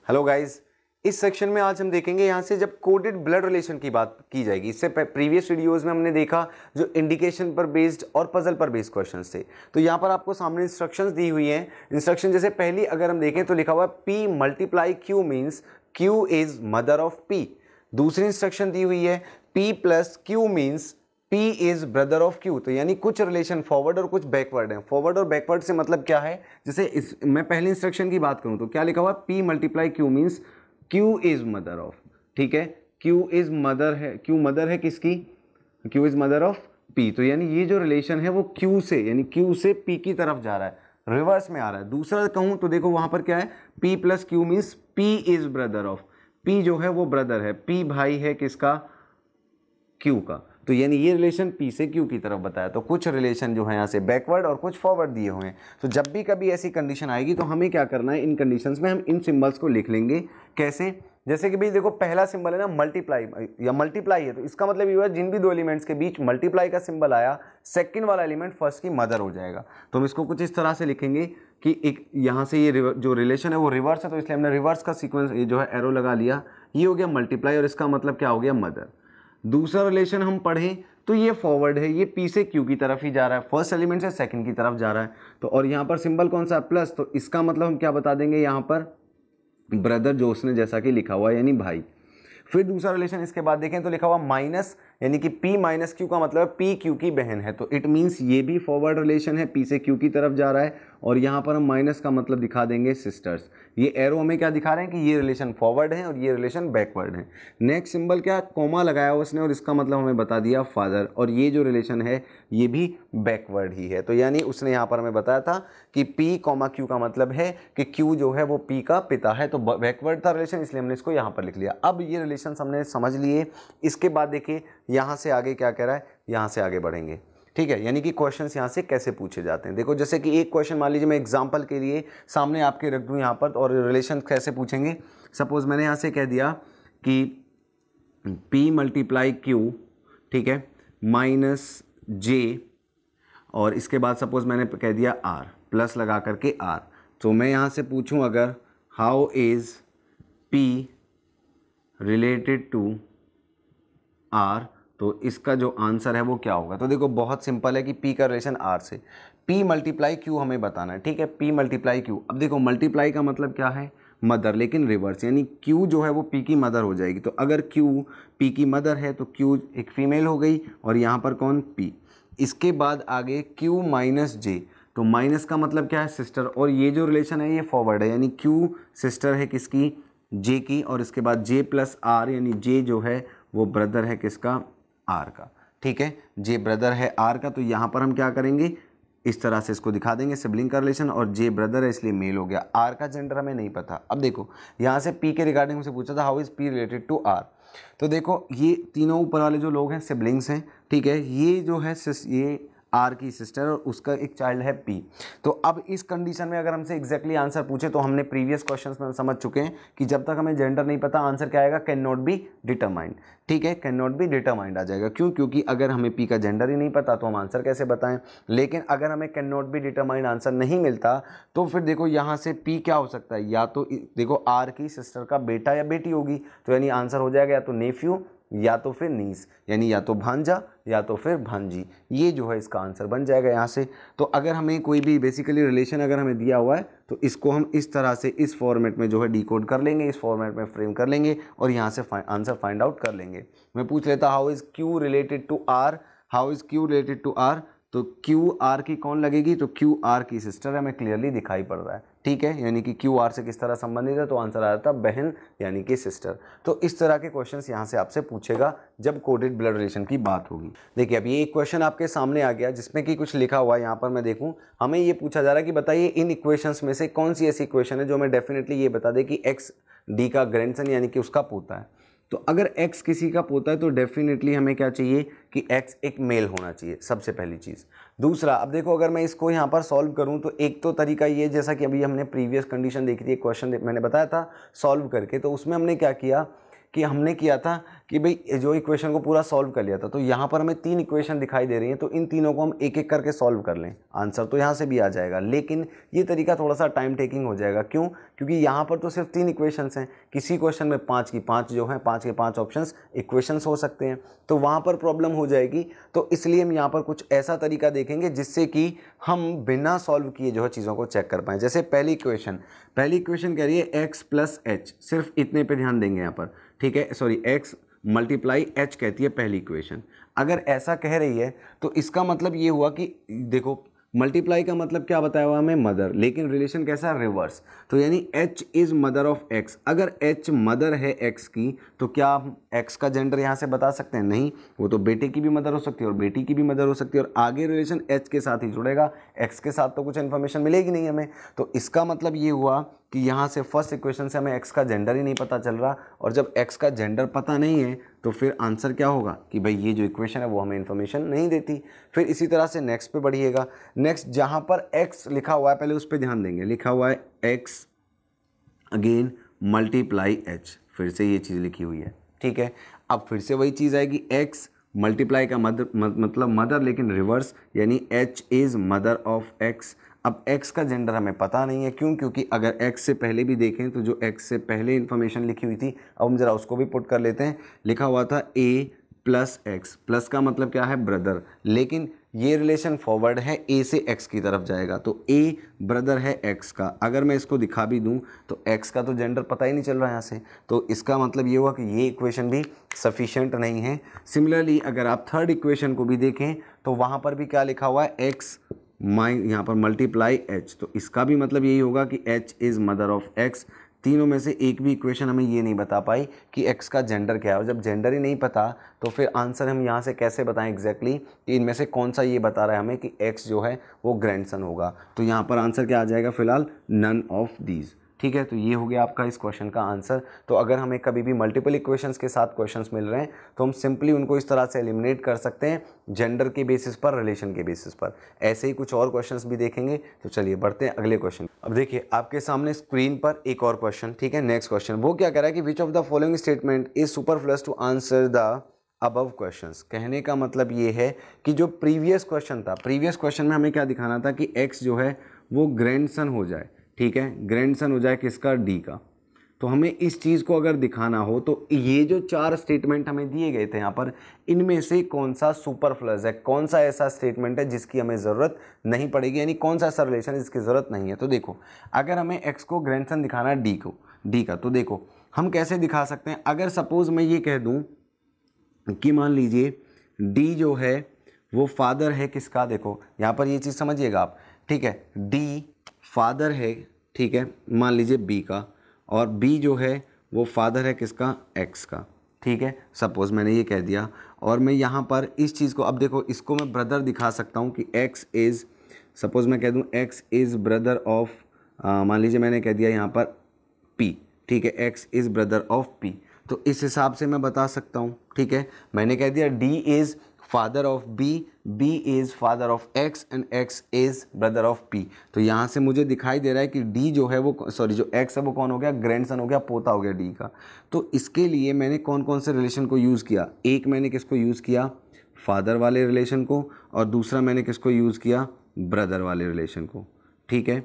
Hello guys, इस section में आज हम देखेंगे यहाँ से जब कोडेड ब्लड रिलेशन की बात की जाएगी। इससे प्रीवियस वीडियोस में हमने देखा जो इंडिकेशन पर बेस्ड और पजल पर बेस्ड क्वेश्चंस थे। तो यहाँ पर आपको सामने इंस्ट्रक्शंस दी हुई हैं। इंस्ट्रक्शन जैसे पहली अगर हम देखें तो लिखा हुआ है P multiply Q means Q is mother of P। दूसरी इंस्ट्रक्शन दी हुई है P plus Q means P is brother of Q। तो यानी कुछ रिलेशन फॉरवर्ड और कुछ बैकवर्ड है। फॉरवर्ड और बैकवर्ड से मतलब क्या है, जैसे मैं पहली इंस्ट्रक्शन की बात करूं तो क्या लिखा हुआ है P multiply Q means Q is mother of, ठीक है, Q इज मदर है, Q मदर है किसकी, Q is mother of P। तो यानी ये जो रिलेशन है वो Q से यानी Q से P की तरफ जा रहा है, रिवर्स में आ रहा है। दूसरा कहूं तो देखो वहां पर क्या है, P plus Q means P is brother of, P जो है वो ब्रदर है, P भाई है किसका, Q का। तो यानी ये रिलेशन P से Q की तरफ बताया। तो कुछ रिलेशन जो है यहाँ से बैकवर्ड और कुछ फॉरवर्ड दिए हुए हैं। तो जब भी कभी ऐसी कंडीशन आएगी तो हमें क्या करना है, इन कंडीशंस में हम इन सिंबल्स को लिख लेंगे। कैसे, जैसे कि भाई देखो पहला सिंबल है ना मल्टीप्लाई या मल्टीप्लाई है, तो इसका मतलब ये हुआ जिन भी दो एलिमेंट्स के बीच मल्टीप्लाई का सिंबल आया, सेकंड वाला एलिमेंट फर्स्ट की मदर हो जाएगा। तो हम इसको कुछ इस तरह से लिखेंगे कि एक यहाँ से ये जो रिलेशन है वो रिवर्स है, तो इसलिए हमने रिवर्स का सीक्वेंस ये जो है एरो लगा लिया। ये हो गया मल्टीप्लाई और इसका मतलब क्या हो गया, मदर। दूसरा रिलेशन हम पढ़ें तो ये फॉरवर्ड है, ये P से Q की तरफ ही जा रहा है, फर्स्ट एलिमेंट से सेकंड की तरफ जा रहा है। तो और यहाँ पर सिंबल कौन सा, प्लस, तो इसका मतलब हम क्या बता देंगे यहाँ पर, ब्रदर जो उसने जैसा कि लिखा हुआ है यानी भाई। फिर दूसरा रिलेशन इसके बाद देखें तो लिखा हुआ माइनस, यानी कि P माइनस Q का मतलब P Q की बहन है। तो इट मीन्स ये भी फॉरवर्ड रिलेशन है, P से Q की तरफ जा रहा है। और यहाँ पर हम माइनस का मतलब दिखा देंगे सिस्टर्स। ये एरो हमें क्या दिखा रहे हैं कि ये रिलेशन फॉरवर्ड है और ये रिलेशन बैकवर्ड है। नेक्स्ट सिंबल क्या, कॉमा लगाया हुआ उसने और इसका मतलब हमें बता दिया फादर, और ये जो रिलेशन है ये भी बैकवर्ड ही है। तो यानी उसने यहाँ पर हमें बताया था कि P कॉमा Q का मतलब है कि Q जो है वो P का पिता है। तो बैकवर्ड था रिलेशन, इसलिए हमने इसको यहाँ पर लिख लिया। अब ये रिलेशन हमने समझ लिए। इसके बाद देखिए यहाँ से आगे क्या कह रहा है, यहाँ से आगे बढ़ेंगे, ठीक है, यानी कि क्वेश्चंस यहाँ से कैसे पूछे जाते हैं। देखो जैसे कि एक क्वेश्चन मान लीजिए मैं एग्जांपल के लिए सामने आपके रख दूँ यहाँ पर, और रिलेशन कैसे पूछेंगे। सपोज मैंने यहाँ से कह दिया कि P मल्टीप्लाई Q, ठीक है, माइनस J, और इसके बाद सपोज मैंने कह दिया R प्लस लगा करके R। तो मैं यहाँ से पूछूँ अगर how is P related to R, तो इसका जो आंसर है वो क्या होगा। तो देखो बहुत सिंपल है कि P का रिलेशन R से, P मल्टीप्लाई Q हमें बताना है, ठीक है, P मल्टीप्लाई Q। अब देखो मल्टीप्लाई का मतलब क्या है, मदर, लेकिन रिवर्स, यानी Q जो है वो P की मदर हो जाएगी। तो अगर Q P की मदर है तो Q एक फीमेल हो गई, और यहाँ पर कौन, P। इसके बाद आगे Q माइनस J, तो माइनस का मतलब क्या है, सिस्टर, और ये जो रिलेशन है ये फॉरवर्ड है, यानी Q सिस्टर है किसकी, J की, और इसके बाद J प्लस R, यानी J जो है वो ब्रदर है किसका, R का, ठीक है, J ब्रदर है R का। तो यहाँ पर हम क्या करेंगे, इस तरह से इसको दिखा देंगे सिबलिंग का रिलेशन, और J ब्रदर है इसलिए मेल हो गया। R का जेंडर हमें नहीं पता। अब देखो यहाँ से P के रिगार्डिंग मुझे पूछा था how is P related to R। तो देखो ये तीनों ऊपर वाले जो लोग हैं सिबलिंग्स हैं, ठीक है, ये जो है ये R की सिस्टर और उसका एक चाइल्ड है P। तो अब इस कंडीशन में अगर हमसे एग्जैक्टली आंसर पूछे तो हमने प्रीवियस क्वेश्चंस में समझ चुके हैं कि जब तक हमें जेंडर नहीं पता आंसर क्या आएगा, कैन नॉट बी डिटरमाइंड, ठीक है, कैन नॉट बी डिटरमाइंड आ जाएगा। क्यों, क्योंकि अगर हमें P का जेंडर ही नहीं पता तो हम आंसर कैसे बताएं। लेकिन अगर हमें can not be determined answer नहीं मिलता तो फिर देखो यहाँ से P क्या हो सकता है, या तो देखो R की सिस्टर का बेटा या बेटी होगी, तो यानी आंसर हो जाएगा या तो नेफ्यू या तो फिर नीस, यानी या तो भांजा या तो फिर भांजी। ये जो है इसका आंसर बन जाएगा यहाँ से। तो अगर हमें कोई भी बेसिकली रिलेशन अगर हमें दिया हुआ है तो इसको हम इस तरह से इस फॉर्मेट में जो है डिकोड कर लेंगे, इस फॉर्मेट में फ्रेम कर लेंगे और यहाँ से आंसर फाइंड आउट कर लेंगे। मैं पूछ लेता how is Q related to R, how is Q related to R, तो Q R की कौन लगेगी, तो Q R की सिस्टर है, हमें क्लियरली दिखाई पड़ रहा है, ठीक है, यानी कि Q R से किस तरह संबंधित है, तो आंसर आया था बहन यानी कि सिस्टर। तो इस तरह के क्वेश्चंस यहाँ से आपसे पूछेगा जब कोडेड ब्लड रिलेशन की बात होगी। देखिए अब ये एक क्वेश्चन आपके सामने आ गया जिसमें कि कुछ लिखा हुआ है, यहाँ पर मैं देखूँ, हमें ये पूछा जा रहा है कि बताइए इन इक्वेशंस में से कौन सी ऐसी इक्वेशन है जो हमें डेफिनेटली ये बता दे कि x D का ग्रैंडसन यानी कि उसका पोता है। तो अगर x किसी का पोता है तो डेफिनेटली हमें क्या चाहिए कि x एक मेल होना चाहिए, सबसे पहली चीज़। दूसरा, अब देखो अगर मैं इसको यहाँ पर सॉल्व करूँ तो एक तो तरीका ये, जैसा कि अभी हमने प्रीवियस कंडीशन देखी थी, एक क्वेश्चन मैंने बताया था सॉल्व करके, तो उसमें हमने क्या किया कि हमने किया था कि भाई जो इक्वेशन को पूरा सॉल्व कर लिया था, तो यहाँ पर हमें 3 इक्वेशन दिखाई दे रही हैं, तो इन तीनों को हम एक एक करके सॉल्व कर लें, आंसर तो यहाँ से भी आ जाएगा। लेकिन ये तरीका थोड़ा सा टाइम टेकिंग हो जाएगा, क्यों? क्योंकि यहाँ पर तो सिर्फ 3 इक्वेशंस हैं, किसी क्वेश्चन में 5 की 5 जो हैं, 5 के 5 ऑप्शंस इक्वेशंस हो सकते हैं, तो वहाँ पर प्रॉब्लम हो जाएगी। तो इसलिए हम यहाँ पर कुछ ऐसा तरीका देखेंगे जिससे कि हम बिना सॉल्व किए जो है चीज़ों को चेक कर पाएँ। जैसे पहली इक्वेशन कह रही है x प्लस एच, सिर्फ इतने पे ध्यान देंगे यहाँ पर, ठीक है, सॉरी x मल्टीप्लाई h कहती है पहली इक्वेशन। अगर ऐसा कह रही है तो इसका मतलब ये हुआ कि देखो मल्टीप्लाई का मतलब क्या बताया हुआ हमें, मदर, लेकिन रिलेशन कैसा, रिवर्स। तो यानी h is mother of x, अगर h मदर है x की तो क्या हम x का जेंडर यहाँ से बता सकते हैं? नहीं, वो तो बेटे की भी मदर हो सकती है और बेटी की भी मदर हो सकती है, और आगे रिलेशन h के साथ ही जुड़ेगा, x के साथ तो कुछ इन्फॉर्मेशन मिलेगी नहीं हमें। तो इसका मतलब ये हुआ कि यहाँ से फर्स्ट इक्वेशन से हमें x का जेंडर ही नहीं पता चल रहा, और जब x का जेंडर पता नहीं है तो फिर आंसर क्या होगा कि भाई ये जो इक्वेशन है वो हमें इन्फॉर्मेशन नहीं देती। फिर इसी तरह से नेक्स्ट पे बढ़िएगा। नेक्स्ट जहाँ पर x लिखा हुआ है पहले उस पर ध्यान देंगे, लिखा हुआ है x अगेन मल्टीप्लाई h, फिर से ये चीज़ लिखी हुई है, ठीक है। अब फिर से वही चीज़ आएगी, x मल्टीप्लाई का मतलब मदर, लेकिन रिवर्स, यानी h is mother of x। अब x का जेंडर हमें पता नहीं है, क्यों? क्योंकि अगर x से पहले भी देखें तो जो x से पहले इन्फॉर्मेशन लिखी हुई थी, अब हम ज़रा उसको भी पुट कर लेते हैं। लिखा हुआ था a प्लस एक्स, प्लस का मतलब क्या है, ब्रदर, लेकिन ये रिलेशन फॉरवर्ड है a से x की तरफ जाएगा, तो a ब्रदर है x का। अगर मैं इसको दिखा भी दूं तो x का तो जेंडर पता ही नहीं चल रहा है यहाँ से, तो इसका मतलब ये हुआ कि ये इक्वेशन भी सफिशिएंट नहीं है। सिमिलरली अगर आप थर्ड इक्वेशन को भी देखें तो वहाँ पर भी क्या लिखा हुआ है, x यहाँ पर मल्टीप्लाई h, तो इसका भी मतलब यही होगा कि h is mother of x। तीनों में से एक भी इक्वेशन हमें ये नहीं बता पाई कि x का जेंडर क्या है, और जब जेंडर ही नहीं पता तो फिर आंसर हम यहाँ से कैसे बताएं एग्जैक्टली कि इनमें से कौन सा ये बता रहा है हमें कि x जो है वो ग्रैंडसन होगा। तो यहाँ पर आंसर क्या आ जाएगा, फिलहाल नन ऑफ दीज, ठीक है। तो ये हो गया आपका इस क्वेश्चन का आंसर। तो अगर हमें कभी भी मल्टीपल इक्वेशंस के साथ क्वेश्चंस मिल रहे हैं तो हम सिंपली उनको इस तरह से एलिमिनेट कर सकते हैं, जेंडर के बेसिस पर, रिलेशन के बेसिस पर। ऐसे ही कुछ और क्वेश्चंस भी देखेंगे। तो चलिए बढ़ते हैं अगले क्वेश्चन। अब देखिए आपके सामने स्क्रीन पर एक और क्वेश्चन, ठीक है। नेक्स्ट क्वेश्चन वो क्या कह रहा है कि which of the following statement is superfluous to answer the above questions. कहने का मतलब ये है कि जो प्रीवियस क्वेश्चन था, प्रीवियस क्वेश्चन में हमें क्या दिखाना था कि x जो है वो ग्रैंडसन हो जाए, ठीक है, ग्रैंडसन हो जाए किसका, डी का। तो हमें इस चीज़ को अगर दिखाना हो तो ये जो 4 स्टेटमेंट हमें दिए गए थे यहाँ पर, इनमें से कौन सा सुपरफ्लुअस है, कौन सा ऐसा स्टेटमेंट है जिसकी हमें ज़रूरत नहीं पड़ेगी, यानी कौन सा ऐसा रिलेशन है जिसकी ज़रूरत नहीं है। तो देखो अगर हमें x को ग्रैंडसन दिखाना है डी का, तो देखो हम कैसे दिखा सकते हैं। अगर सपोज़ मैं ये कह दूँ कि मान लीजिए डी जो है वो फादर है किसका, देखो यहाँ पर ये चीज़ समझिएगा आप, ठीक है, डी फादर है, ठीक है, मान लीजिए बी का, और बी जो है वो फादर है किसका, एक्स का, ठीक है। सपोज़ मैंने ये कह दिया, और मैं यहाँ पर इस चीज़ को, अब देखो इसको मैं ब्रदर दिखा सकता हूँ कि एक्स इज़, सपोज़ मैं कह दूँ एक्स इज़ ब्रदर ऑफ, मान लीजिए मैंने कह दिया यहाँ पर पी, ठीक है, x is brother of P. तो इस हिसाब से मैं बता सकता हूँ, ठीक है। मैंने कह दिया D is father of B, B is father of X and X is brother of P. तो यहाँ से मुझे दिखाई दे रहा है कि डी जो है वो, सॉरी जो एक्स है वो कौन हो गया, ग्रैंडसन हो गया, पोता हो गया डी का। तो इसके लिए मैंने कौन कौन से रिलेशन को यूज़ किया, एक मैंने किसको यूज़ किया, फादर वाले रिलेशन को, और दूसरा मैंने किसको यूज़ किया, ब्रदर वाले रिलेशन को, ठीक है।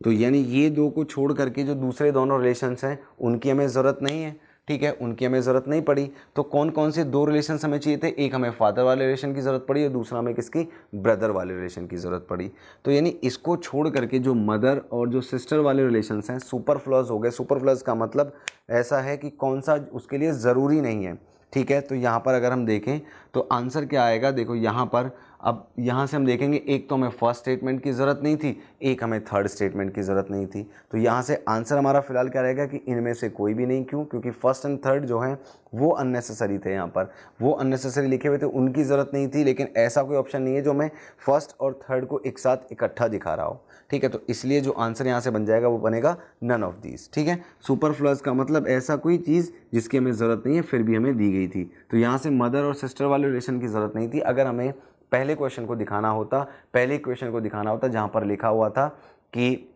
तो यानी ये दो को छोड़ करके जो दूसरे दोनों रिलेशंस हैं उनकी हमें ज़रूरत नहीं है, ठीक है, उनकी हमें ज़रूरत नहीं पड़ी। तो कौन कौन से 2 रिलेशंस हमें चाहिए थे, एक हमें फादर वाले रिलेशन की ज़रूरत पड़ी और दूसरा हमें किसकी, ब्रदर वाले रिलेशन की ज़रूरत पड़ी। तो यानी इसको छोड़ करके जो मदर और जो सिस्टर वाले रिलेशंस हैं सुपरफ्लुअस हो गए। सुपरफ्लुअस का मतलब ऐसा है कि कौन सा उसके लिए ज़रूरी नहीं है, ठीक है। तो यहाँ पर अगर हम देखें तो आंसर क्या आएगा, देखो यहाँ पर, अब यहाँ से हम देखेंगे एक तो हमें फर्स्ट स्टेटमेंट की ज़रूरत नहीं थी, एक हमें थर्ड स्टेटमेंट की ज़रूरत नहीं थी। तो यहाँ से आंसर हमारा फिलहाल क्या रहेगा कि इनमें से कोई भी नहीं। क्यों? क्योंकि फर्स्ट एंड थर्ड जो हैं वो अननेसेसरी थे, यहाँ पर वो अननेसेसरी लिखे हुए थे, उनकी ज़रूरत नहीं थी। लेकिन ऐसा कोई ऑप्शन नहीं है जो हमें फर्स्ट और थर्ड को एक साथ इकट्ठा दिखा रहा हो, ठीक है। तो इसलिए जो आंसर यहाँ से बन जाएगा वो बनेगा नन ऑफ दीज, ठीक है। सुपरफ्लुअस का मतलब ऐसा कोई चीज़ जिसकी हमें ज़रूरत नहीं है फिर भी हमें दी गई थी। तो यहाँ से मदर और सिस्टर वाले रिलेशन की ज़रूरत नहीं थी। अगर हमें पहले क्वेश्चन को दिखाना होता, पहले क्वेश्चन को दिखाना होता जहाँ पर लिखा हुआ था कि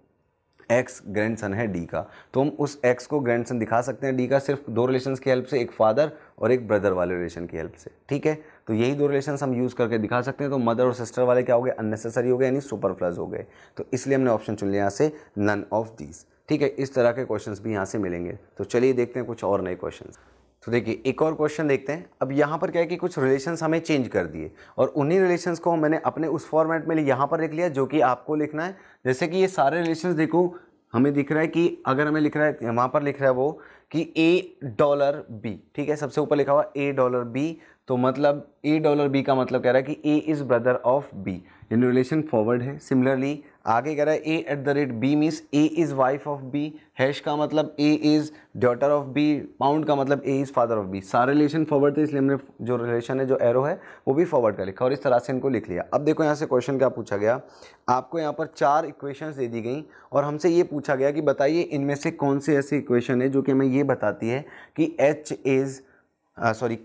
एक्स ग्रैंडसन है डी का, तो हम उस एक्स को ग्रैंडसन दिखा सकते हैं डी का सिर्फ दो रिलेशंस की हेल्प से, एक फादर और एक ब्रदर वाले रिलेशन की हेल्प से। ठीक है, तो यही दो रिलेशंस हम यूज़ करके दिखा सकते हैं। तो मदर और सिस्टर वाले क्या हो गए, अननेसेसरी हो गए, यानी सुपरफ्लस हो गए। तो इसलिए हमने ऑप्शन चुन लिया यहाँ से नन ऑफ दीज। ठीक है, इस तरह के क्वेश्चंस भी यहाँ से मिलेंगे। तो चलिए देखते हैं कुछ और नए क्वेश्चंस। तो देखिए एक और क्वेश्चन देखते हैं। अब यहाँ पर क्या है कि कुछ रिलेशंस हमें चेंज कर दिए और उन्हीं रिलेशंस को मैंने अपने उस फॉर्मेट में यहाँ पर लिख लिया जो कि आपको लिखना है। जैसे कि ये सारे रिलेशंस देखो, हमें दिख रहा है कि अगर हमें लिख रहा है, वहाँ पर लिख रहा है वो कि $A, ठीक है, सबसे ऊपर लिखा हुआ $A, तो मतलब $A का मतलब कह रहा है कि A is brother of B, यानी रिलेशन फॉरवर्ड है। सिमिलरली आगे कह रहा है A@B means A is wife of B, hash का मतलब A is daughter of B, pound का मतलब A is father of B। सारे रिलेशन फॉरवर्ड थे, इसलिए हमने जो रिलेशन है, जो एरो है वो भी फॉरवर्ड का लिखा और इस तरह से इनको लिख लिया। अब देखो यहाँ से क्वेश्चन क्या पूछा गया, आपको यहाँ पर 4 इक्वेशंस दे दी गई और हमसे ये पूछा गया कि बताइए इनमें से कौन से ऐसे इक्वेशन है जो कि हमें ये बताती है कि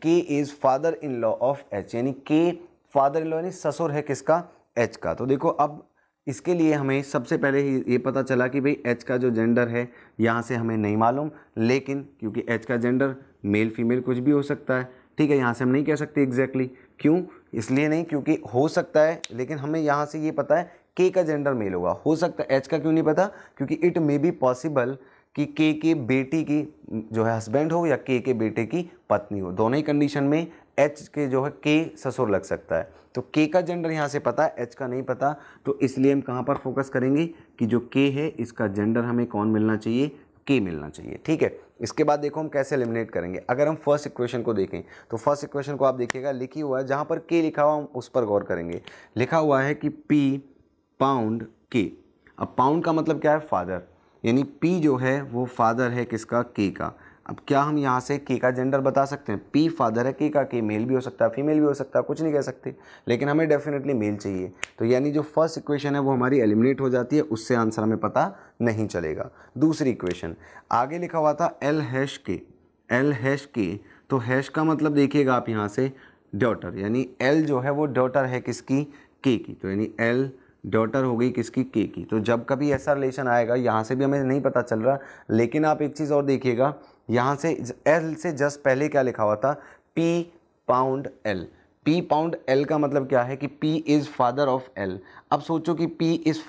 K is father in law of H, यानी K फादर इन लॉ यानी ससुर है किसका, H का। तो देखो अब इसके लिए हमें सबसे पहले ही ये पता चला कि भाई H का जो जेंडर है यहाँ से हमें नहीं मालूम, लेकिन क्योंकि H का जेंडर मेल फीमेल कुछ भी हो सकता है। ठीक है, यहाँ से हम नहीं कह सकते एग्जैक्टली क्यों, इसलिए नहीं क्योंकि हो सकता है, लेकिन हमें यहाँ से ये पता है K का जेंडर मेल होगा। हो सकता है H का क्यों नहीं पता, क्योंकि इट मे बी पॉसिबल कि K के बेटी की जो है हस्बैंड हो या K के बेटे की पत्नी हो, दोनों ही कंडीशन में H के जो है K ससुर लग सकता है। तो K का जेंडर यहाँ से पता है, H का नहीं पता, तो इसलिए हम कहाँ पर फोकस करेंगे कि जो K है इसका जेंडर हमें कौन मिलना चाहिए, K मिलना चाहिए। ठीक है, इसके बाद देखो हम कैसे एलिमिनेट करेंगे। अगर हम फर्स्ट इक्वेशन को देखें तो फर्स्ट इक्वेशन को आप देखिएगा लिखी हुआ है, जहाँ पर K लिखा हुआ हम उस पर गौर करेंगे। लिखा हुआ है कि P पाउंड K। अब पाउंड का मतलब क्या है, फादर, यानी P जो है वो फादर है किसका, K का। अब क्या हम यहाँ से K का जेंडर बता सकते हैं, P फादर है K का, K मेल भी हो सकता है फीमेल भी हो सकता है, कुछ नहीं कह सकते, लेकिन हमें डेफिनेटली मेल चाहिए। तो यानी जो फर्स्ट इक्वेशन है वो हमारी एलिमिनेट हो जाती है, उससे आंसर हमें पता नहीं चलेगा। दूसरी इक्वेशन आगे लिखा हुआ था L#K, तो हैश का मतलब देखिएगा आप यहाँ से डॉटर, यानी L जो है वो डॉटर है किसकी, K की, तो यानी L डॉटर हो गई किसकी, K की। तो जब कभी ऐसा रिलेशन आएगा, यहाँ से भी हमें नहीं पता चल रहा, लेकिन आप एक चीज़ और देखिएगा, यहाँ से L से जस्ट पहले क्या लिखा हुआ था, P pound L। P pound L का मतलब क्या है कि P is father of L। अब सोचो कि P इज़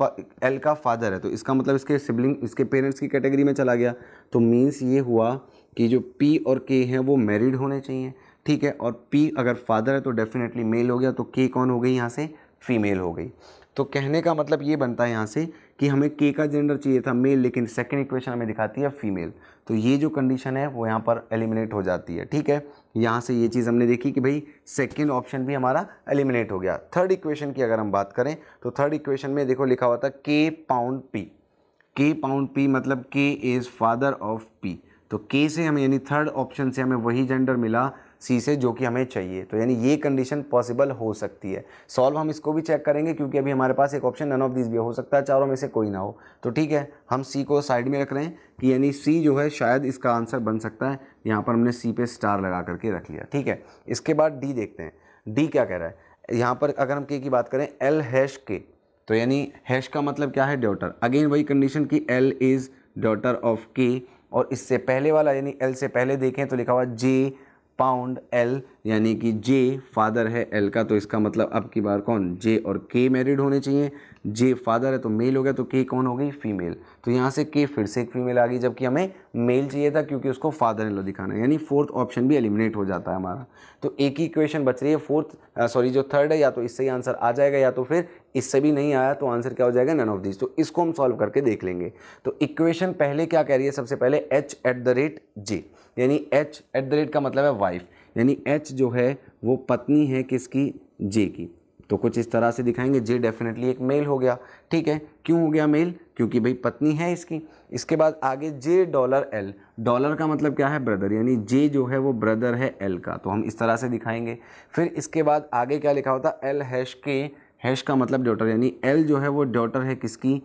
L का फादर है, तो इसका मतलब इसके सिबलिंग, इसके पेरेंट्स की कैटेगरी में चला गया। तो मीन्स ये हुआ कि जो P और K हैं वो मैरिड होने चाहिए। ठीक है, और P अगर फादर है तो डेफिनेटली मेल हो गया, तो K कौन हो गई यहाँ से, फीमेल हो गई। तो कहने का मतलब ये बनता है यहाँ से कि हमें K का जेंडर चाहिए था मेल, लेकिन सेकंड इक्वेशन हमें दिखाती है फीमेल। तो ये जो कंडीशन है वो यहाँ पर एलिमिनेट हो जाती है। ठीक है, यहाँ से ये चीज़ हमने देखी कि भाई सेकंड ऑप्शन भी हमारा एलिमिनेट हो गया। थर्ड इक्वेशन की अगर हम बात करें तो थर्ड इक्वेशन में देखो लिखा हुआ था K पाउंड P, मतलब K is father of P। तो K से हमें, यानी थर्ड ऑप्शन से हमें वही जेंडर मिला C से जो कि हमें चाहिए। तो यानी ये कंडीशन पॉसिबल हो सकती है। सॉल्व हम इसको भी चेक करेंगे, क्योंकि अभी हमारे पास एक ऑप्शन नन ऑफ दिस भी हो सकता है, चारों में से कोई ना हो। तो ठीक है, हम C को साइड में रख रहे हैं कि यानी C जो है शायद इसका आंसर बन सकता है। यहाँ पर हमने C पे स्टार लगा करके रख लिया। ठीक है, इसके बाद D देखते हैं, D क्या कह रहा है। यहाँ पर अगर हम K की बात करें, L#K, तो यानी हैश का मतलब क्या है, डॉटर। अगेन वही कंडीशन की L is daughter of K, और इससे पहले वाला यानी L से पहले देखें तो लिखा हुआ J पाउंड L, यानी कि J फादर है L का, तो इसका मतलब अब की बार कौन, J और K मैरिड होने चाहिए। J फादर है तो मेल हो गया, तो K कौन हो गई, फीमेल। तो यहाँ से K फिर से एक फीमेल आ गई, जबकि हमें मेल चाहिए था क्योंकि उसको फादर इन लॉ दिखाना है, यानी फोर्थ ऑप्शन भी एलिमिनेट हो जाता है हमारा। तो एक ही इक्वेशन बच रही है, जो थर्ड है, या तो इससे ही आंसर आ जाएगा या तो फिर इससे भी नहीं आया तो आंसर क्या हो जाएगा, नन ऑफ दिस। तो इसको हम सॉल्व करके देख लेंगे। तो इक्वेशन पहले क्या कह रही है, सबसे पहले H@J, यानी H@ का मतलब है वाइफ, यानी H जो है वो पत्नी है किसकी, J की। तो कुछ इस तरह से दिखाएंगे, J डेफिनेटली एक मेल हो गया। ठीक है, क्यों हो गया मेल, क्योंकि भाई पत्नी है इसकी। इसके बाद आगे $L, डॉलर का मतलब क्या है, ब्रदर, यानी J जो है वो ब्रदर है L का, तो हम इस तरह से दिखाएंगे। फिर इसके बाद आगे क्या लिखा होता है, L#K, हैश का मतलब डॉटर, यानी L जो है वो डॉटर है किसकी,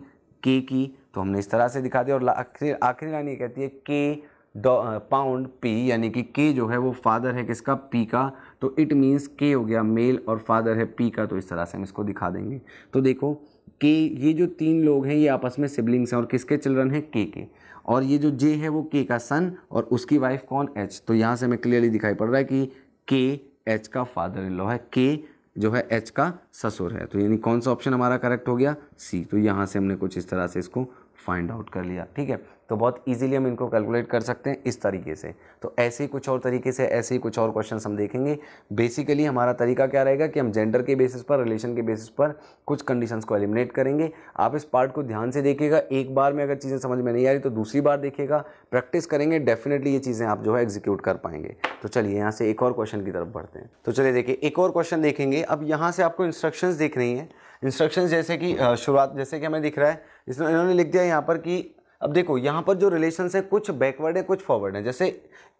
K की, तो हमने इस तरह से दिखा दिया। और आखिरी लाइन ये कहती है K पाउंड P, यानी कि K जो है वो फादर है किसका, P का, तो इट मीन्स K हो गया मेल और फादर है P का, तो इस तरह से हम इसको दिखा देंगे। तो देखो के, ये जो 3 लोग हैं ये आपस में सिबलिंग्स हैं और किसके चिल्ड्रन हैं, के। और ये जो जे है वो के का सन और उसकी वाइफ कौन, एच। तो यहाँ से हमें क्लियरली दिखाई पड़ रहा है कि के एच का फादर इन लॉ है, के जो है एच का ससुर है। तो यानी कौन सा ऑप्शन हमारा करेक्ट हो गया, सी। तो यहाँ से हमने कुछ इस तरह से इसको फाइंड आउट कर लिया। ठीक है, तो बहुत इजीली हम इनको कैलकुलेट कर सकते हैं इस तरीके से। तो ऐसे ही कुछ और तरीके से, ऐसे ही कुछ और क्वेश्चंस हम देखेंगे। बेसिकली हमारा तरीका क्या रहेगा कि हम जेंडर के बेसिस पर, रिलेशन के बेसिस पर कुछ कंडीशंस को एलिमिनेट करेंगे। आप इस पार्ट को ध्यान से देखिएगा, एक बार में अगर चीज़ें समझ में नहीं आ रही तो दूसरी बार देखिएगा, प्रैक्टिस करेंगे, डेफिनेटली ये चीज़ें आप जो है एग्जीक्यूट कर पाएंगे। तो चलिए यहाँ से एक और क्वेश्चन की तरफ बढ़ते हैं। तो चलिए देखिए एक और क्वेश्चन देखेंगे। अब यहाँ से आपको इंस्ट्रक्शंस दिख रही हैं। इंस्ट्रक्शंस जैसे कि शुरुआत, जैसे कि हमें दिख रहा है, इसमें इन्होंने लिख दिया यहाँ पर कि अब देखो यहाँ पर जो रिलेशंस है कुछ बैकवर्ड है कुछ फॉरवर्ड है। जैसे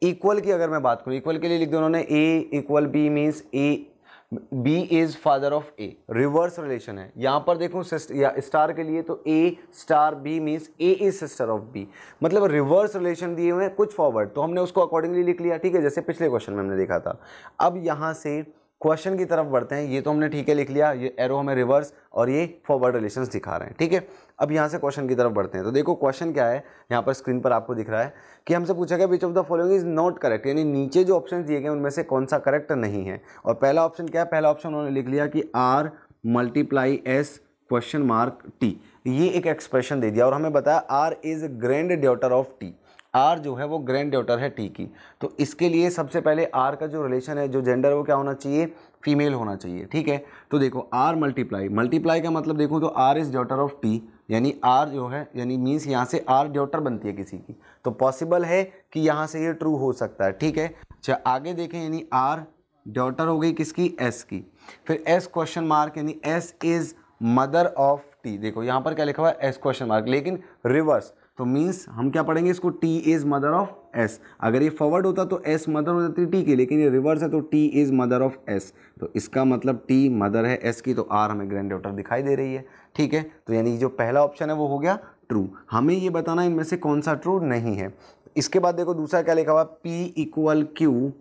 इक्वल की अगर मैं बात करूँ, इक्वल के लिए लिख दिया उन्होंने A equal B means A B is father of A. Reverse relation है यहाँ पर देखो या स्टार के लिए तो A star B means A is sister of B. मतलब रिवर्स रिलेशन दिए हुए हैं कुछ फॉरवर्ड, तो हमने उसको अकॉर्डिंगली लिख लिया। ठीक है, जैसे पिछले क्वेश्चन में हमने देखा था। अब यहाँ से क्वेश्चन की तरफ बढ़ते हैं। ये तो हमने ठीक है लिख लिया, ये एरो हमें रिवर्स और ये फॉरवर्ड रिलेशंस दिखा रहे हैं। ठीक है, अब यहाँ से क्वेश्चन की तरफ बढ़ते हैं। तो देखो क्वेश्चन क्या है, यहाँ पर स्क्रीन पर आपको दिख रहा है कि हमसे पूछा गया विच of the following is not correct, यानी नीचे जो ऑप्शन दिए गए उनमें से कौन सा करेक्ट नहीं है। और पहला ऑप्शन क्या है, पहला ऑप्शन उन्होंने लिख लिया कि R multiply S question mark T. ये एक एक्सप्रेशन दे दिया और हमें बताया R is granddaughter of T. R जो है वो ग्रैंड डॉटर है टी की। तो इसके लिए सबसे पहले आर का जो रिलेशन है, जो जेंडर है वो क्या होना चाहिए, फीमेल होना चाहिए। ठीक है, तो देखो आर मल्टीप्लाई का मतलब देखो तो R is daughter of T, यानी आर जो है यानी मीन्स यहाँ से आर डॉटर बनती है किसी की, तो पॉसिबल है कि यहाँ से ये ट्रू हो सकता है। ठीक है, अच्छा आगे देखें, यानी आर डॉटर हो गई किसकी, एस की। फिर एस क्वेश्चन मार्क, यानी S is mother of T. देखो यहाँ पर क्या लिखा हुआ है, एस क्वेश्चन मार्क, लेकिन रिवर्स, तो मीन्स हम क्या पढ़ेंगे इसको, T is mother of S. अगर ये फॉरवर्ड होता तो एस मदर हो जाती टी की, लेकिन ये रिवर्स है तो T is mother of S. तो इसका मतलब टी मदर है एस की, तो आर हमें ग्रैंड डॉटर दिखाई दे रही है। ठीक है, तो यानी जो पहला ऑप्शन है वो हो गया ट्रू। हमें ये बताना इनमें से कौन सा ट्रू नहीं है। इसके बाद देखो दूसरा क्या लिखा हुआ, P equal Q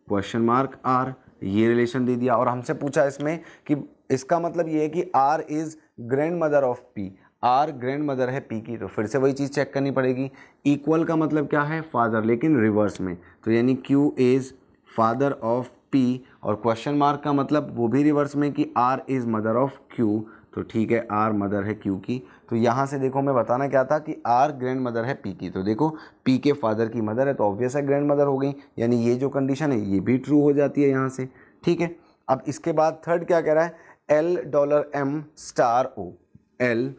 question mark R, ये रिलेशन दे दिया और हमसे पूछा इसमें कि इसका मतलब ये है कि R is grandmother of P, R grandmother है पी की। तो फिर से वही चीज़ चेक करनी पड़ेगी। इक्वल का मतलब क्या है, फादर, लेकिन रिवर्स में, तो यानी Q is father of P. और क्वेश्चन मार्क का मतलब वो भी रिवर्स में कि R is mother of Q. तो ठीक है, आर मदर है क्यू की। तो यहाँ से देखो मैं बताना क्या था कि आर ग्रैंड मदर है पी की। तो देखो पी के फादर की मदर है तो ऑब्वियस है ग्रैंड मदर हो गई, यानी ये जो कंडीशन है ये भी ट्रू हो जाती है यहाँ से। ठीक है, अब इसके बाद थर्ड क्या कह रहा है, एल डॉलर एम स्टार ओ, एल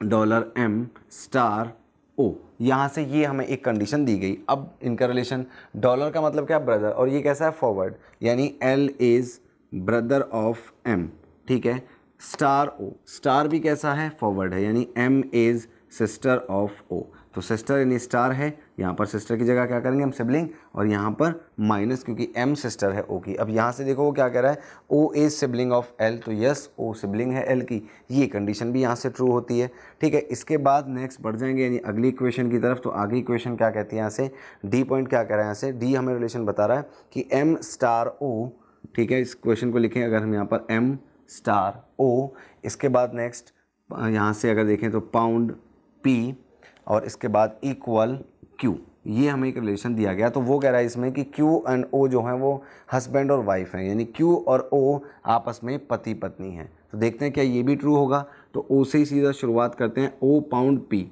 डॉलर एम स्टार ओ, यहाँ से ये हमें एक कंडीशन दी गई। अब इनका रिलेशन, डॉलर का मतलब क्या, ब्रदर, और ये कैसा है, फॉरवर्ड, यानी L is brother of M. ठीक है, स्टार ओ, स्टार भी कैसा है, फॉरवर्ड है, यानी M is sister of O. तो सिस्टर यानी स्टार है, यहाँ पर सिस्टर की जगह क्या करेंगे हम, सिबलिंग, और यहाँ पर माइनस क्योंकि एम सिस्टर है ओ की। अब यहाँ से देखो वो क्या कह रहा है, O is sibling of L, तो यस ओ सिबलिंग है एल की, ये कंडीशन भी यहाँ से ट्रू होती है। ठीक है, इसके बाद नेक्स्ट बढ़ जाएंगे यानी अगली इक्वेशन की तरफ। तो आगे इक्वेशन क्या कहती है, यहाँ से डी पॉइंट क्या कह रहा है, यहाँ से डी हमें रिलेशन बता रहा है कि एम स्टार ओ। ठीक है, इस क्वेश्चन को लिखें अगर हम यहाँ पर एम स्टार ओ। इसके बाद नेक्स्ट यहाँ से अगर देखें तो पाउंड पी, और इसके बाद इक्वल क्यू, ये हमें एक रिलेशन दिया गया। तो वो कह रहा है इसमें कि क्यू एंड ओ जो हैं वो हस्बैंड और वाइफ हैं, यानी क्यू और ओ आपस में पति पत्नी हैं। तो देखते हैं क्या ये भी ट्रू होगा। तो ओ से ही सीधा शुरुआत करते हैं, O pound P.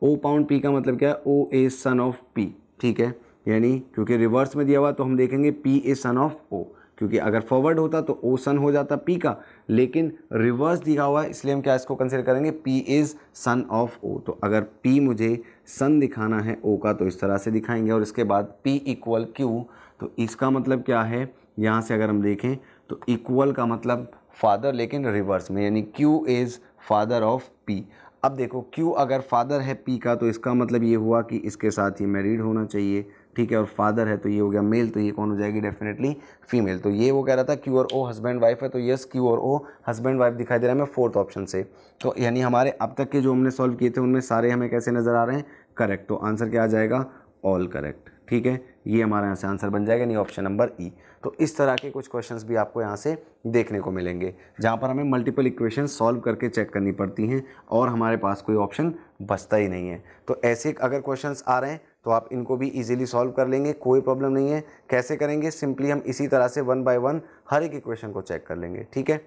O pound P का मतलब क्या है, O is son of P. ठीक है, यानी क्योंकि रिवर्स में दिया हुआ तो हम देखेंगे P is son of O, क्योंकि अगर फॉरवर्ड होता तो ओ सन हो जाता पी का, लेकिन रिवर्स दिया हुआ है इसलिए हम क्या इसको कंसिडर करेंगे, P is son of O. तो अगर पी मुझे सन दिखाना है ओ का तो इस तरह से दिखाएंगे। और इसके बाद पी इक्वल क्यू, तो इसका मतलब क्या है, यहाँ से अगर हम देखें तो इक्वल का मतलब फादर लेकिन रिवर्स में, यानी Q is father of P. अब देखो क्यू अगर फादर है पी का तो इसका मतलब ये हुआ कि इसके साथ ये मैरिड होना चाहिए। ठीक है, और फादर है तो ये हो गया मेल, तो ये कौन हो जाएगी, डेफिनेटली फीमेल। तो ये वो कह रहा था क्यू और ओ हस्बैंड वाइफ है, तो यस क्यू और ओ हस्बैंड वाइफ दिखाई दे रहा है हमें फोर्थ ऑप्शन से। तो यानी हमारे अब तक के जो हमने सॉल्व किए थे उनमें सारे हमें कैसे नज़र आ रहे हैं, करेक्ट। तो आंसर क्या आ जाएगा, ऑल करेक्ट। ठीक है, ये हमारा यहाँ से आंसर बन जाएगा, नहीं ऑप्शन नंबर ई। तो इस तरह के कुछ क्वेश्चंस भी आपको यहाँ से देखने को मिलेंगे जहाँ पर हमें मल्टीपल इक्वेशन सॉल्व करके चेक करनी पड़ती हैं और हमारे पास कोई ऑप्शन बचता ही नहीं है। तो ऐसे अगर क्वेश्चंस आ रहे हैं तो आप इनको भी इजीली सॉल्व कर लेंगे, कोई प्रॉब्लम नहीं है। कैसे करेंगे, सिंपली हम इसी तरह से 1 बाय 1 हर एक इक्वेशन को चेक कर लेंगे, ठीक है।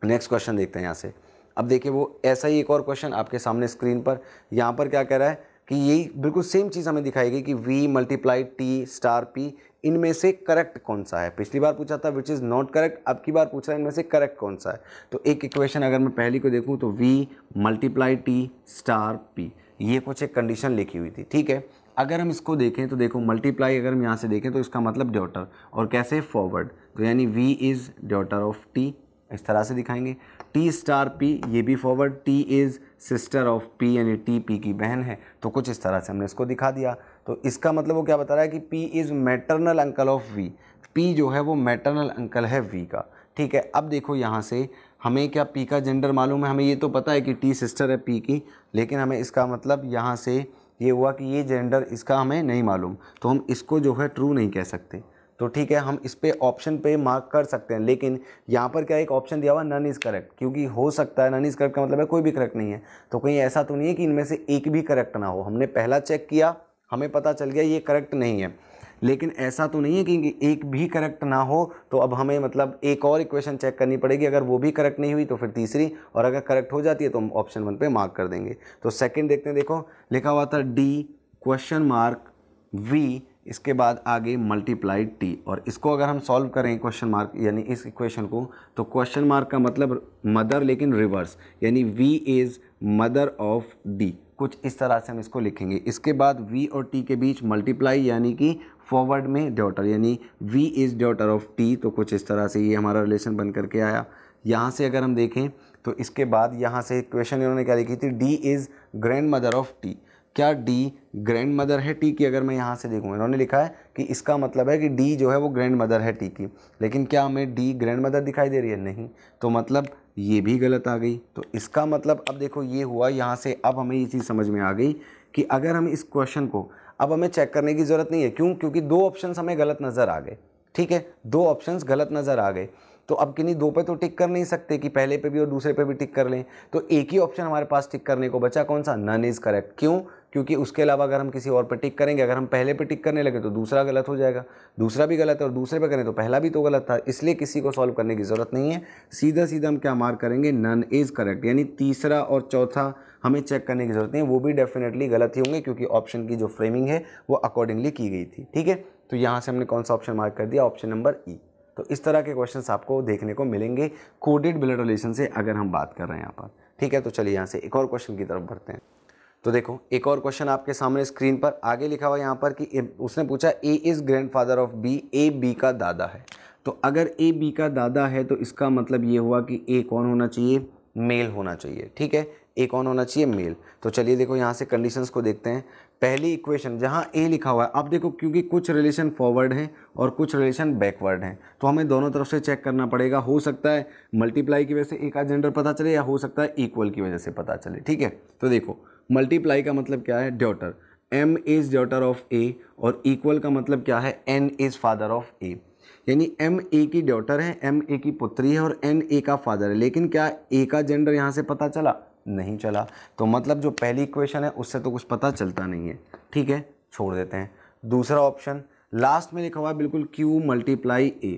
नेक्स्ट क्वेश्चन देखते हैं यहाँ से। अब देखिए वो ऐसा ही एक और क्वेश्चन आपके सामने स्क्रीन पर, यहाँ पर क्या कह रहा है कि यही बिल्कुल सेम चीज़ हमें दिखाई गई कि v multiply T star p, इनमें से करेक्ट कौन सा है। पिछली बार पूछा था विच इज़ नॉट करेक्ट, अब की बार पूछ रहा है इनमें से करेक्ट कौन सा है। तो एक इक्वेशन अगर मैं पहली को देखूँ तो v multiply T star p, ये कुछ एक कंडीशन लिखी हुई थी, ठीक है। अगर हम इसको देखें तो देखो मल्टीप्लाई अगर हम यहाँ से देखें तो इसका मतलब डॉटर, और कैसे फॉरवर्ड, तो यानी v is daughter of t, इस तरह से दिखाएंगे। टी स्टार पी, ये भी forward, T is sister of P, यानी टी पी की बहन है। तो कुछ इस तरह से हमने इसको दिखा दिया। तो इसका मतलब वो क्या बता रहा है कि P is maternal uncle of V, P जो है वो मैटरनल अंकल है वी का, ठीक है। अब देखो यहाँ से हमें क्या पी का जेंडर मालूम है, हमें ये तो पता है कि टी सिस्टर है पी की, लेकिन हमें इसका मतलब यहाँ से ये हुआ कि ये जेंडर इसका हमें नहीं मालूम, तो हम इसको जो है ट्रू नहीं कह सकते। तो ठीक है, हम इस पे ऑप्शन पे मार्क कर सकते हैं, लेकिन यहाँ पर क्या एक ऑप्शन दिया हुआ नन इज़ करेक्ट, क्योंकि हो सकता है नन इज़ करेक्ट का मतलब है कोई भी करेक्ट नहीं है। तो कहीं ऐसा तो नहीं है कि इनमें से एक भी करेक्ट ना हो। हमने पहला चेक किया, हमें पता चल गया ये करेक्ट नहीं है, लेकिन ऐसा तो नहीं है कि एक भी करेक्ट ना हो। तो अब हमें मतलब एक और इक्वेशन चेक करनी पड़ेगी, अगर वो भी करेक्ट नहीं हुई तो फिर तीसरी, और अगर करेक्ट हो जाती है तो हम ऑप्शन 1 पे मार्क कर देंगे। तो सेकंड देखते हैं, देखो लिखा हुआ था डी क्वेश्चन मार्क वी, इसके बाद आगे मल्टीप्लाई टी, और इसको अगर हम सॉल्व करें क्वेश्चन मार्क यानी इस इक्वेशन को, तो क्वेश्चन मार्क का मतलब मदर लेकिन रिवर्स, यानी v is mother of d, कुछ इस तरह से हम इसको लिखेंगे। इसके बाद v और t के बीच मल्टीप्लाई यानी कि फॉरवर्ड में डॉटर, यानी v is daughter of t, तो कुछ इस तरह से ये हमारा रिलेशन बन करके आया। यहाँ से अगर हम देखें तो इसके बाद यहाँ से इक्वेशन इन्होंने क्या लिखी थी, d is grand mother of t। क्या D ग्रैंड मदर है टी की? अगर मैं यहाँ से देखूँ, इन्होंने लिखा है कि इसका मतलब है कि D जो है वो ग्रैंड मदर है टी की, लेकिन क्या हमें D ग्रैंड मदर दिखाई दे रही है? नहीं, तो मतलब ये भी गलत आ गई। तो इसका मतलब अब देखो ये हुआ यहाँ से, अब हमें ये चीज़ समझ में आ गई कि अगर हम इस क्वेश्चन को अब हमें चेक करने की ज़रूरत नहीं है। क्यों? क्योंकि दो ऑप्शंस हमें गलत नज़र आ गए, ठीक है, दो ऑप्शंस गलत नज़र आ गए। तो अब किन्हीं दो पे तो टिक कर नहीं सकते कि पहले पे भी और दूसरे पे भी टिक कर लें, तो एक ही ऑप्शन हमारे पास टिक करने को बचा, कौन सा? None is correct. क्यों? क्योंकि उसके अलावा अगर हम किसी और पे टिक करेंगे, अगर हम पहले पे टिक करने लगे तो दूसरा गलत हो जाएगा, दूसरा भी गलत है, और दूसरे पे करें तो पहला भी तो गलत था, इसलिए किसी को सॉल्व करने की ज़रूरत नहीं है। सीधा सीधा हम क्या मार्क करेंगे? नन इज़ करेक्ट, यानी तीसरा और चौथा हमें चेक करने की ज़रूरत नहीं है, वो भी डेफिनेटली गलत ही होंगे, क्योंकि ऑप्शन की जो फ्रेमिंग है वो अकॉर्डिंगली की गई थी, ठीक है। तो यहाँ से हमने कौन सा ऑप्शन मार्क कर दिया? ऑप्शन नंबर ई। तो इस तरह के क्वेश्चंस आपको देखने को मिलेंगे कोडेड ब्लड रिलेशन से, अगर हम बात कर रहे हैं यहाँ पर, ठीक है। तो चलिए यहाँ से एक और क्वेश्चन की तरफ बढ़ते हैं। तो देखो एक और क्वेश्चन आपके सामने स्क्रीन पर आगे लिखा हुआ यहाँ पर कि उसने पूछा A is grandfather of B, A B का दादा है। तो अगर ए बी का दादा है तो इसका मतलब ये हुआ कि ए कौन होना चाहिए? मेल होना चाहिए, ठीक है, ए कौन होना चाहिए? मेल। तो चलिए देखो यहाँ से कंडीशंस को देखते हैं। पहली इक्वेशन जहाँ ए लिखा हुआ है, अब देखो क्योंकि कुछ रिलेशन फॉरवर्ड हैं और कुछ रिलेशन बैकवर्ड हैं, तो हमें दोनों तरफ से चेक करना पड़ेगा। हो सकता है मल्टीप्लाई की वजह से ए का जेंडर पता चले, या हो सकता है इक्वल की वजह से पता चले, ठीक है। तो देखो मल्टीप्लाई का मतलब क्या है? Daughter, m is daughter of A, और इक्वल का मतलब क्या है? n is father of A, यानी m a की डॉटर है, m a की पुत्री है, और n a का फादर है। लेकिन क्या a का जेंडर यहाँ से पता चला? नहीं चला। तो मतलब जो पहली इक्वेशन है उससे तो कुछ पता चलता नहीं है, ठीक है, छोड़ देते हैं। दूसरा ऑप्शन लास्ट में लिखा हुआ है बिल्कुल q मल्टीप्लाई a,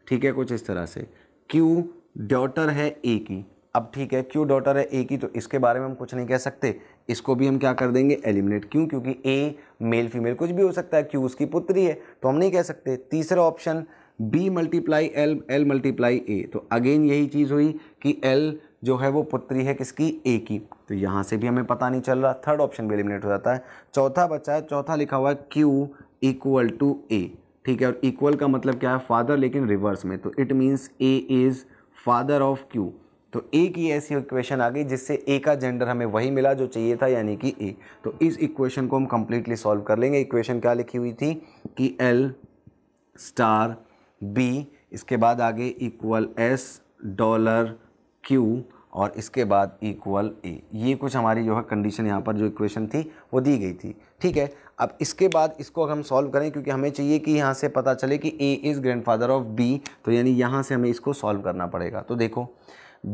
ठीक है, कुछ इस तरह से q डॉटर है a की। अब ठीक है, q डॉटर है a की, तो इसके बारे में हम कुछ नहीं कह सकते, इसको भी हम क्या कर देंगे? एलिमिनेट। क्यों? क्योंकि a मेल फीमेल कुछ भी हो सकता है, q उसकी पुत्री है, तो हम नहीं कह सकते। तीसरा option b multiply l, l multiply a, तो अगेन यही चीज़ हुई कि l जो है वो पुत्री है किसकी? a की, तो यहाँ से भी हमें पता नहीं चल रहा, थर्ड ऑप्शन भी एलिमिनेट हो जाता है। चौथा बचा है, चौथा लिखा हुआ है q इक्वल टू a, ठीक है, और इक्वल का मतलब क्या है? फादर, लेकिन रिवर्स में, तो it means a is father of q। तो a की ऐसी इक्वेशन आ गई जिससे a का जेंडर हमें वही मिला जो चाहिए था, यानी कि a। तो इस इक्वेशन को हम कंप्लीटली सॉल्व कर लेंगे। इक्वेशन क्या लिखी हुई थी कि l स्टार b, इसके बाद आगे इक्वल s डॉलर q, और इसके बाद इक्वल ए। ये कुछ हमारी जो है कंडीशन यहाँ पर जो इक्वेशन थी वो दी गई थी। ठीक है, अब इसके बाद इसको अगर हम सॉल्व करें, क्योंकि हमें चाहिए कि यहाँ से पता चले कि A is grandfather of B, तो यानी यहाँ से हमें इसको सॉल्व करना पड़ेगा। तो देखो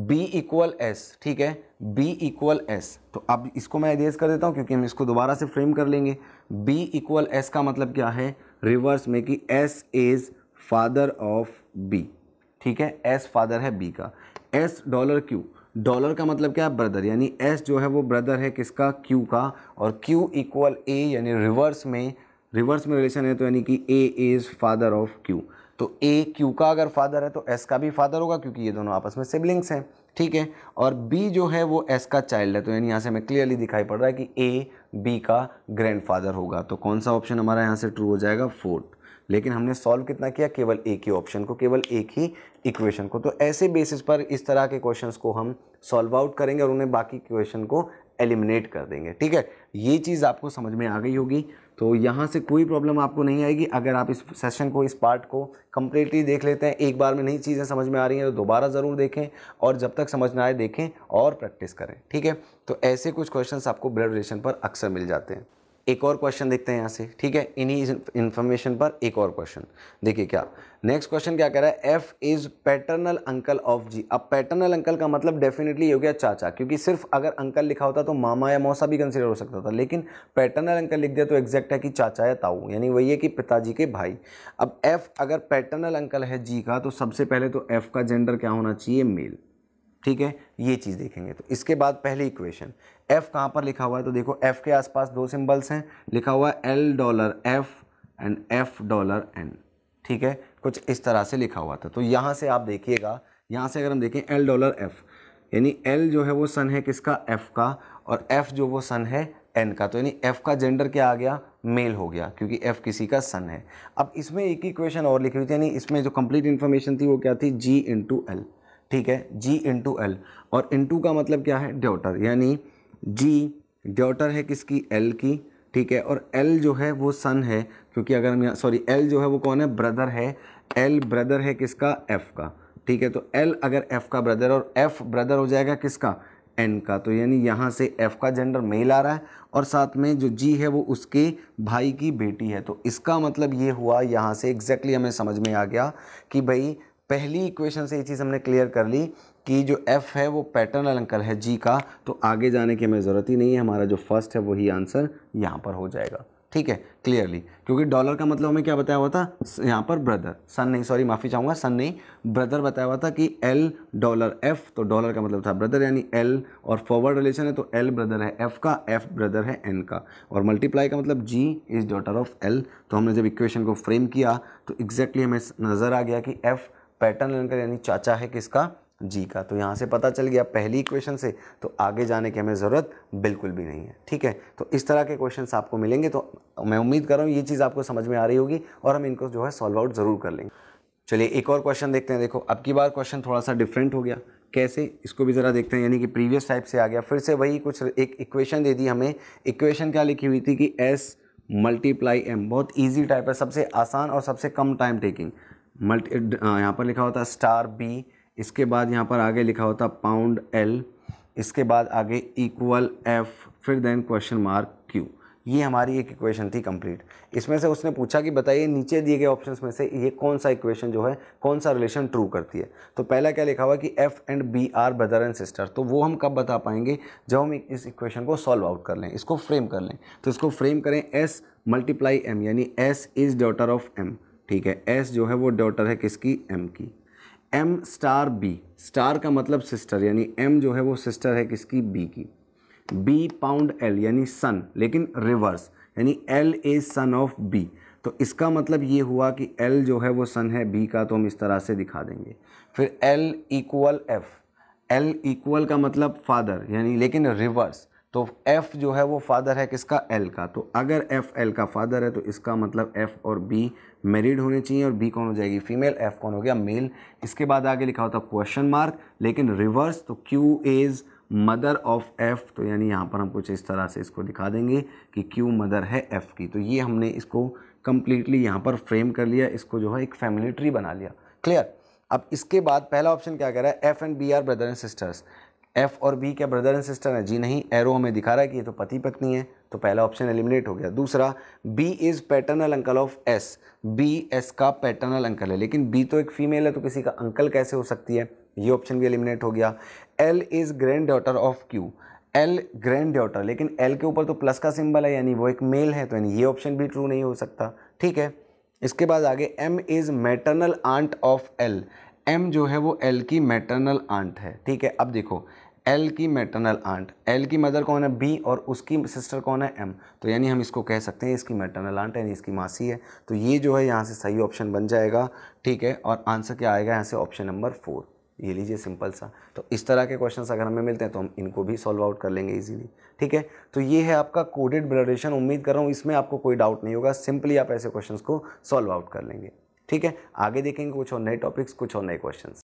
b इक्वल एस, ठीक है, b इक्वल एस, तो अब इसको मैं इरेज कर देता हूँ क्योंकि हम इसको दोबारा से फ्रेम कर लेंगे। b इक्वल एस का मतलब क्या है, रिवर्स में कि s is father of b, ठीक है, s फादर है b का। s डॉलर q, डॉलर का मतलब क्या है, ब्रदर, यानी s जो है वो ब्रदर है किसका, q का, और q इक्वल a, यानी रिवर्स में रिलेशन है, तो यानी कि a is father of q। तो a q का अगर फादर है तो s का भी फादर होगा, क्योंकि ये दोनों आपस में सिबलिंग्स हैं। ठीक है, और b जो है वो s का चाइल्ड है, तो यानी यहाँ से हमें क्लियरली दिखाई पड़ रहा है कि a b का ग्रैंडफादर होगा। तो कौन सा ऑप्शन हमारा यहाँ से ट्रू हो जाएगा, फोर्थ। लेकिन हमने सॉल्व कितना किया, केवल एक ही ऑप्शन को, केवल एक ही इक्वेशन को। तो ऐसे बेसिस पर इस तरह के क्वेश्चंस को हम सॉल्व आउट करेंगे और उन्हें बाकी क्वेश्चन को एलिमिनेट कर देंगे। ठीक है, ये चीज़ आपको समझ में आ गई होगी, तो यहाँ से कोई प्रॉब्लम आपको नहीं आएगी अगर आप इस सेशन को, इस पार्ट को कंप्लीटली देख लेते हैं। एक बार में नई चीज़ें समझ में आ रही हैं तो दोबारा ज़रूर देखें, और जब तक समझ ना आए देखें और प्रैक्टिस करें। ठीक है, तो ऐसे कुछ क्वेश्चंस आपको ब्लड रिलेशन पर अक्सर मिल जाते हैं। एक और क्वेश्चन देखते हैं यहाँ से। ठीक है, इन्हीं इन्फॉर्मेशन पर एक और क्वेश्चन देखिए क्या नेक्स्ट क्वेश्चन क्या कह रहा है, F is paternal uncle of G. अब पैटर्नल अंकल का मतलब डेफिनेटली ये हो गया चाचा, क्योंकि सिर्फ अगर अंकल लिखा होता तो मामा या मौसा भी कंसिडर हो सकता था, लेकिन पैटर्नल अंकल लिख दिया तो एग्जैक्ट है कि चाचा या ताऊ, यानी वही है कि पिताजी के भाई। अब एफ अगर पैटर्नल अंकल है जी का, तो सबसे पहले तो एफ का जेंडर क्या होना चाहिए, मेल। ठीक है, ये चीज़ देखेंगे। तो इसके बाद पहली इक्वेशन, f कहाँ पर लिखा हुआ है, तो देखो f के आसपास दो सिंबल्स हैं, लिखा हुआ है L dollar f and f dollar n। ठीक है, कुछ इस तरह से लिखा हुआ था। तो यहाँ से आप देखिएगा, यहाँ से अगर हम देखें L डॉलर f, यानी L जो है वो सन है किसका, f का, और f जो वो सन है n का, तो यानी f का जेंडर क्या आ गया, मेल हो गया, क्योंकि f किसी का सन है। अब इसमें एक इक्वेशन और लिखी हुई थी, यानी इसमें जो कंप्लीट इन्फॉर्मेशन थी वो क्या थी, g इंटू एल। ठीक है, g इंटू एल, और इंटू का मतलब क्या है, डॉटर, यानी g डॉटर है किसकी, l की। ठीक है, और l जो है वो सन है, क्योंकि अगर हम सॉरी l जो है वो कौन है, ब्रदर है, l ब्रदर है किसका, f का। ठीक है, तो l अगर f का ब्रदर, और f ब्रदर हो जाएगा किसका, n का, तो यानी यहाँ से f का जेंडर मेल आ रहा है, और साथ में जो g है वो उसके भाई की बेटी है। तो इसका मतलब ये हुआ, यहाँ से एग्जैक्टली हमें समझ में आ गया कि भाई पहली इक्वेशन से ये चीज़ हमने क्लियर कर ली कि जो f है वो पैटर्नल अंकल है g का, तो आगे जाने की हमें ज़रूरत ही नहीं है, हमारा जो फर्स्ट है वही आंसर यहाँ पर हो जाएगा। ठीक है, क्लियरली, क्योंकि डॉलर का मतलब हमें क्या बताया हुआ था, यहाँ पर ब्रदर, सन नहीं, सॉरी माफ़ी चाहूँगा, सन नहीं, ब्रदर बताया हुआ था कि L डॉलर F, तो डॉलर का मतलब था ब्रदर, यानी L, और फॉरवर्ड रिलेशन है तो L ब्रदर है F का, F ब्रदर है N का, और मल्टीप्लाई का मतलब G is daughter of L। तो हमने जब इक्वेशन को फ्रेम किया तो एग्जैक्टली हमें नज़र आ गया कि F पैटर्नल अंकल यानी चाचा है किसका, जी का। तो यहाँ से पता चल गया पहली इक्वेशन से, तो आगे जाने की हमें ज़रूरत बिल्कुल भी नहीं है। ठीक है, तो इस तरह के क्वेश्चंस आपको मिलेंगे, तो मैं उम्मीद कर रहा हूँ ये चीज़ आपको समझ में आ रही होगी और हम इनको जो है सॉल्व आउट ज़रूर कर लेंगे। चलिए एक और क्वेश्चन देखते हैं। देखो अब की बार क्वेश्चन थोड़ा सा डिफरेंट हो गया, कैसे, इसको भी ज़रा देखते हैं। यानी कि प्रीवियस टाइप से आ गया, फिर से वही कुछ एक इक्वेशन दे दी हमें। इक्वेशन क्या लिखी हुई थी कि S मल्टीप्लाई M, बहुत ईजी टाइप है, सबसे आसान और सबसे कम टाइम टेकिंग। यहाँ पर लिखा होता स्टार B, इसके बाद यहाँ पर आगे लिखा होता पाउंड L, इसके बाद आगे इक्वल F, फिर देन क्वेश्चन मार्क Q। ये हमारी एक इक्वेशन थी कंप्लीट। इसमें से उसने पूछा कि बताइए नीचे दिए गए ऑप्शंस में से ये कौन सा इक्वेशन जो है, कौन सा रिलेशन ट्रू करती है। तो पहला क्या लिखा हुआ कि F and B are brother and sister. तो वो हम कब बता पाएंगे, जब हम इस इक्वेशन को सॉल्व आउट कर लें, इसको फ्रेम कर लें। तो इसको फ्रेम करें S मल्टीप्लाई M, यानी S is daughter of M। ठीक है, S जो है वो डॉटर है किसकी, M की। M स्टार B, स्टार का मतलब सिस्टर, यानी M जो है वो सिस्टर है किसकी, B की। B पाउंड L, यानी सन, लेकिन रिवर्स, यानी L is son of B। तो इसका मतलब ये हुआ कि L जो है वो सन है B का, तो हम इस तरह से दिखा देंगे। फिर L equal F, L equal का मतलब फादर, यानी लेकिन रिवर्स, तो F जो है वो फादर है किसका, L का। तो अगर F L का फादर है तो इसका मतलब F और B मैरिड होने चाहिए, और B कौन हो जाएगी, फीमेल, F कौन हो गया, मेल। इसके बाद आगे लिखा होता क्वेश्चन मार्क, लेकिन रिवर्स, तो Q is mother of F। तो यानी यहाँ पर हम कुछ इस तरह से इसको दिखा देंगे कि Q मदर है F की। तो ये हमने इसको कंप्लीटली यहाँ पर फ्रेम कर लिया, इसको जो है एक फैमिली ट्री बना लिया। क्लियर। अब इसके बाद पहला ऑप्शन क्या कह रहा है, F and B are brother and sisters. F और बी क्या ब्रदर एंड सिस्टर है? जी नहीं, एरो हमें दिखा रहा है कि ये तो पति पत्नी है, तो पहला ऑप्शन एलिमिनेट हो गया। दूसरा, B is paternal uncle of S, B S का पैटर्नल अंकल है, लेकिन बी तो एक फीमेल है तो किसी का अंकल कैसे हो सकती है, ये ऑप्शन भी एलिमिनेट हो गया। L is grand daughter of Q, L grand daughter, लेकिन एल के ऊपर तो प्लस का सिंबल है यानी वो एक मेल है, तो यानी ये ऑप्शन भी ट्रू नहीं हो सकता। ठीक है, इसके बाद आगे M is maternal aunt of L, M जो है वो एल की मैटरनल आंट है। ठीक है, अब देखो एल की मैटरनल आंट, एल की मदर कौन है? बी, और उसकी सिस्टर कौन है? एम, तो यानी हम इसको कह सकते हैं इसकी मैटरनल आंट है यानी इसकी मासी है, तो ये जो है यहाँ से सही ऑप्शन बन जाएगा। ठीक है, और आंसर क्या आएगा यहाँ से? Option number 4। ये लीजिए सिंपल सा। तो इस तरह के क्वेश्चंस अगर हमें मिलते हैं तो हम इनको भी सॉल्व आउट कर लेंगे इजीली। ठीक है, तो ये है आपका कोडेड ब्लड रिलेशन। उम्मीद कर रहा हूँ इसमें आपको कोई डाउट नहीं होगा, सिंपली आप ऐसे क्वेश्चंस को सॉल्व आउट कर लेंगे। ठीक है, आगे देखेंगे कुछ और नए टॉपिक्स, कुछ और नए क्वेश्चंस।